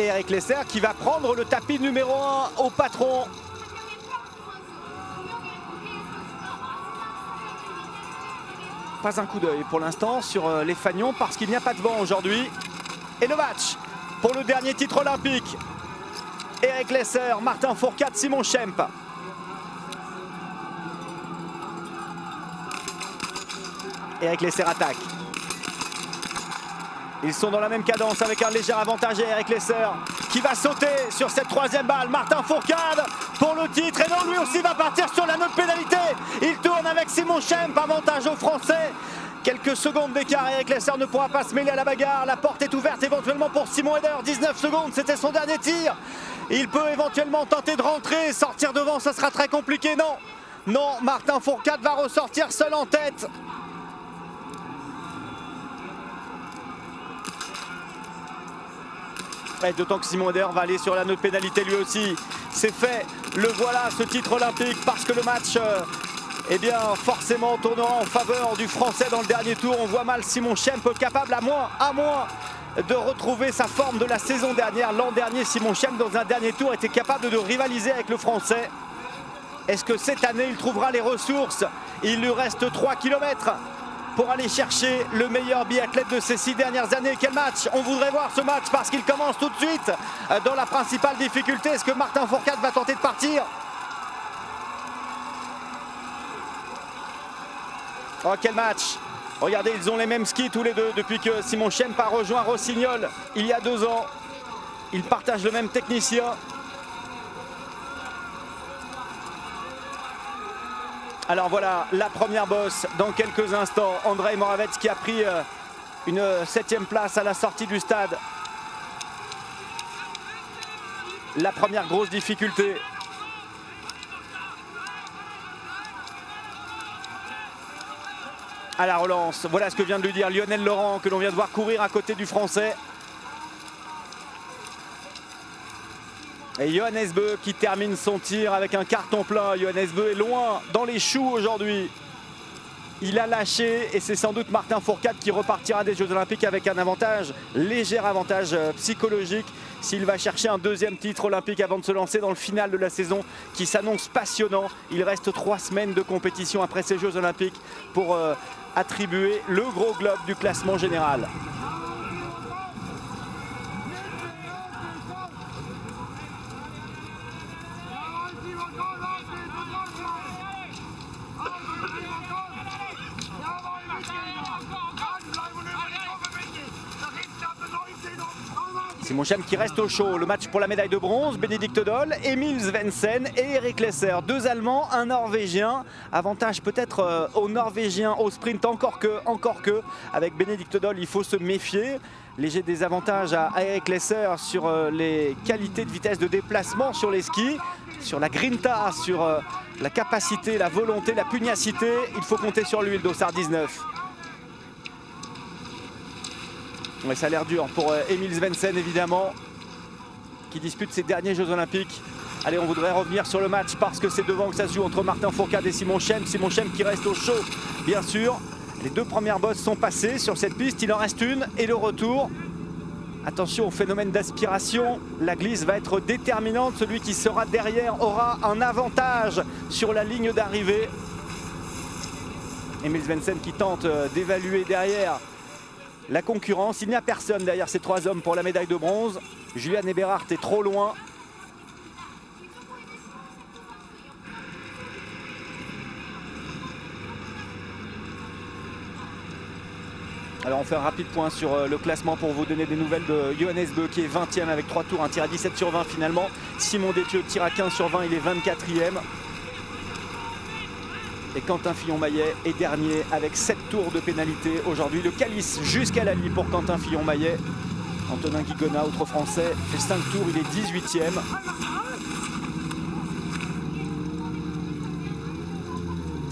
Et Eric Lesser qui va prendre le tapis numéro 1 au patron. Pas un coup d'œil pour l'instant sur les Fagnons parce qu'il n'y a pas de vent aujourd'hui. Et le match pour le dernier titre olympique. Eric Lesser, Martin Fourcade, Simon Schempp. Eric Lesser attaque. Ils sont dans la même cadence avec un léger avantage. Et Eric Lesser qui va sauter sur cette troisième balle. Martin Fourcade pour le titre. Et non, lui aussi va partir sur la note pénalité. Il tourne avec Simon Schempp. Avantage aux Français. Quelques secondes d'écart. Eric Lesser ne pourra pas se mêler à la bagarre. La porte est ouverte éventuellement pour Simon Eder. 19 secondes, c'était son dernier tir. Il peut éventuellement tenter de rentrer. Sortir devant, ça sera très compliqué. Non, non, Martin Fourcade va ressortir seul en tête. D'autant que Simon Eder va aller sur la note pénalité lui aussi. C'est fait, le voilà ce titre olympique parce que le match eh bien, forcément tournera en faveur du Français dans le dernier tour. On voit mal Simon Schempp capable à moins de retrouver sa forme de la saison dernière. L'an dernier, Simon Schempp dans un dernier tour était capable de rivaliser avec le Français. Est-ce que cette année il trouvera les ressources? Il lui reste 3 km pour aller chercher le meilleur biathlète de ces 6 dernières années. Quel match! On voudrait voir ce match parce qu'il commence tout de suite dans la principale difficulté. Est-ce que Martin Fourcade va tenter de partir? Oh, quel match! Regardez, ils ont les mêmes skis tous les deux depuis que Simon Schempp a rejoint Rossignol il y a 2 ans. Ils partagent le même technicien. Alors voilà, la première bosse dans quelques instants. Andrej Moravec qui a pris une 7e place à la sortie du stade. La première grosse difficulté. À la relance, voilà ce que vient de lui dire Lionel Laurent, que l'on vient de voir courir à côté du Français. Et Johannes Beu qui termine son tir avec un carton plein. Johannes Beu est loin dans les choux aujourd'hui. Il a lâché et c'est sans doute Martin Fourcade qui repartira des Jeux Olympiques avec un avantage, léger avantage psychologique, s'il va chercher un 2e titre olympique avant de se lancer dans le final de la saison qui s'annonce passionnant. Il reste 3 semaines de compétition après ces Jeux Olympiques pour attribuer le gros globe du classement général. Simon Schempp qui reste au chaud. Le match pour la médaille de bronze, Bénédicte Doll, Emil Svensson et Eric Lesser. 2 Allemands, un Norvégien. Avantage peut-être aux Norvégiens au sprint, encore que. Avec Bénédicte Doll, il faut se méfier. Léger désavantage à Eric Lesser sur les qualités de vitesse de déplacement sur les skis, sur la grinta, sur la capacité, la volonté, la pugnacité. Il faut compter sur lui, le dossard 19. Ouais, ça a l'air dur pour Emil Svensson évidemment, qui dispute ses derniers Jeux Olympiques. Allez, on voudrait revenir sur le match parce que c'est devant que ça se joue entre Martin Fourcade et Simon Schempp. Simon Schempp qui reste au chaud, bien sûr. Les 2 premières bosses sont passées sur cette piste, il en reste une et le retour. Attention au phénomène d'aspiration, la glisse va être déterminante. Celui qui sera derrière aura un avantage sur la ligne d'arrivée. Emil Svensson qui tente d'évaluer derrière la concurrence. Il n'y a personne derrière ces 3 hommes pour la médaille de bronze. Julian Eberhardt est trop loin. Alors on fait un rapide point sur le classement pour vous donner des nouvelles de Johannes Beu qui est 20e avec 3 tours, un tir à 17 sur 20 finalement. Simon Détieux tir à 15 sur 20, il est 24e. Et Quentin Fillon-Maillet est dernier avec 7 tours de pénalité aujourd'hui. Le calice jusqu'à la ligne pour Quentin Fillon-Maillet. Antonin Guigona, autre français, fait 5 tours, il est 18e.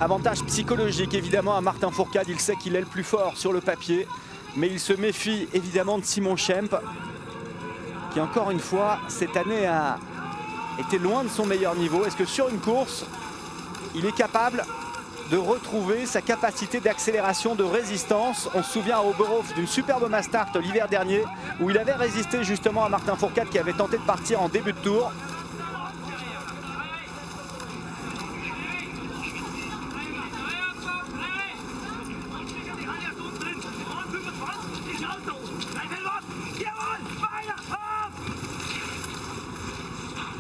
Avantage psychologique évidemment à Martin Fourcade, il sait qu'il est le plus fort sur le papier. Mais il se méfie évidemment de Simon Schempp, qui encore une fois cette année a été loin de son meilleur niveau. Est-ce que sur une course, il est capable de retrouver sa capacité d'accélération, de résistance. On se souvient à Oberhof d'une superbe mass start l'hiver dernier où il avait résisté justement à Martin Fourcade qui avait tenté de partir en début de tour.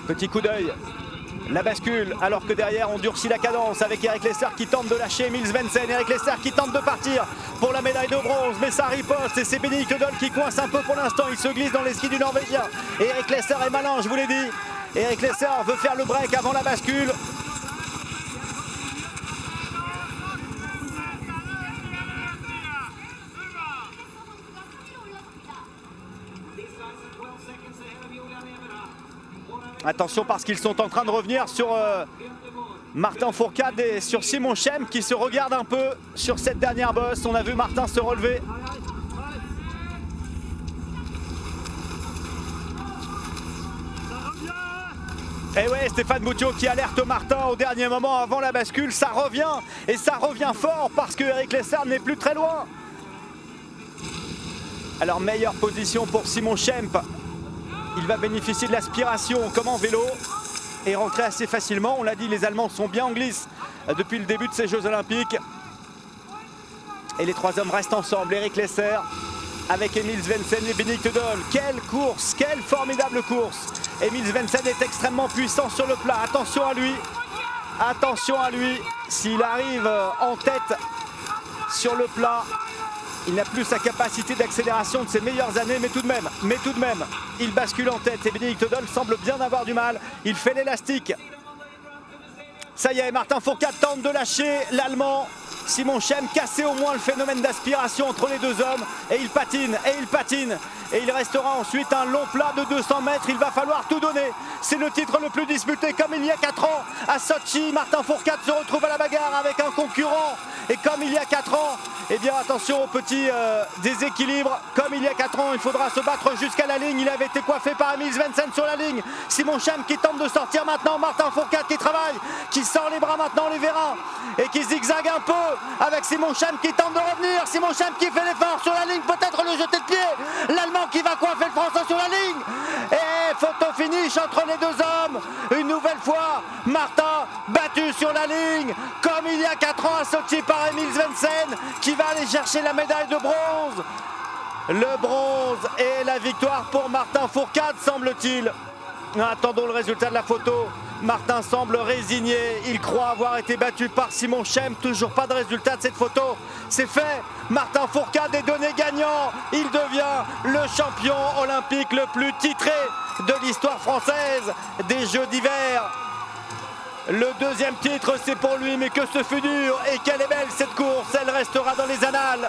Petit coup d'œil, la bascule, alors que derrière on durcit la cadence avec Eric Lesser qui tente de lâcher Emil Svensson. Eric Lesser qui tente de partir pour la médaille de bronze, mais ça riposte et c'est Bénédicte Doll qui coince un peu pour l'instant. Il se glisse dans les skis du Norvégien. Et Eric Lesser est malin, je vous l'ai dit. Eric Lesser veut faire le break avant la bascule. Attention parce qu'ils sont en train de revenir sur Martin Fourcade et sur Simon Schempp qui se regardent un peu sur cette dernière bosse. On a vu Martin se relever. Et ouais, Stéphane Boutiot qui alerte Martin au dernier moment avant la bascule. Ça revient et ça revient fort parce que Eric Lesser n'est plus très loin. Alors meilleure position pour Simon Schempp. Il va bénéficier de l'aspiration comme en vélo et rentrer assez facilement. On l'a dit, les Allemands sont bien en glisse depuis le début de ces Jeux Olympiques. Et les trois hommes restent ensemble. Eric Lesser avec Emil Svensson et Bénédicte Doll. Quelle course, quelle formidable course. Emil Svensson est extrêmement puissant sur le plat. Attention à lui. Attention à lui. S'il arrive en tête sur le plat, il n'a plus sa capacité d'accélération de ses meilleures années, mais tout de même, il bascule en tête et Bénédicte Doll semble bien avoir du mal. Il fait l'élastique. Ça y est, Martin Fourcade tente de lâcher l'Allemand. Simon Schempp cassé au moins le phénomène d'aspiration entre les deux hommes. Et il patine, et il patine. Et il restera ensuite un long plat de 200 mètres. Il va falloir tout donner. C'est le titre le plus disputé comme il y a 4 ans. À Sochi, Martin Fourcade se retrouve à la bagarre avec un concurrent. Et comme il y a 4 ans, eh bien attention au petit déséquilibre. Comme il y a 4 ans, il faudra se battre jusqu'à la ligne. Il avait été coiffé par Emil Svensson sur la ligne. Simon Schempp qui tente de sortir maintenant. Martin Fourcade qui travaille, qui sort les bras maintenant, les vérins. Et qui zigzague un peu avec Simon Schempp qui tente de revenir. Simon Schempp qui fait l'effort sur la ligne, peut-être le jeté de pied. L'Allemand qui va coiffer le Français sur la ligne. Et photo finish entre les deux hommes. Une nouvelle fois, Martin battu sur la ligne. Comme il y a 4 ans à Sochi par Emil Svensson qui va aller chercher la médaille de bronze. Le bronze et la victoire pour Martin Fourcade, semble-t-il. Attendons le résultat de la photo. Martin semble résigné, il croit avoir été battu par Simon Schempp. Toujours pas de résultat de cette photo. C'est fait, Martin Fourcade est donné gagnant. Il devient le champion olympique le plus titré de l'histoire française des Jeux d'hiver. Le deuxième titre, c'est pour lui, mais que ce fut dur. Et quelle est belle cette course, elle restera dans les annales.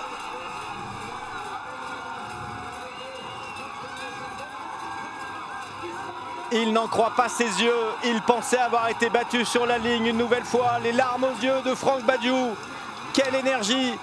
Il n'en croit pas ses yeux, il pensait avoir été battu sur la ligne une nouvelle fois, les larmes aux yeux de Franck Badiou. Quelle énergie,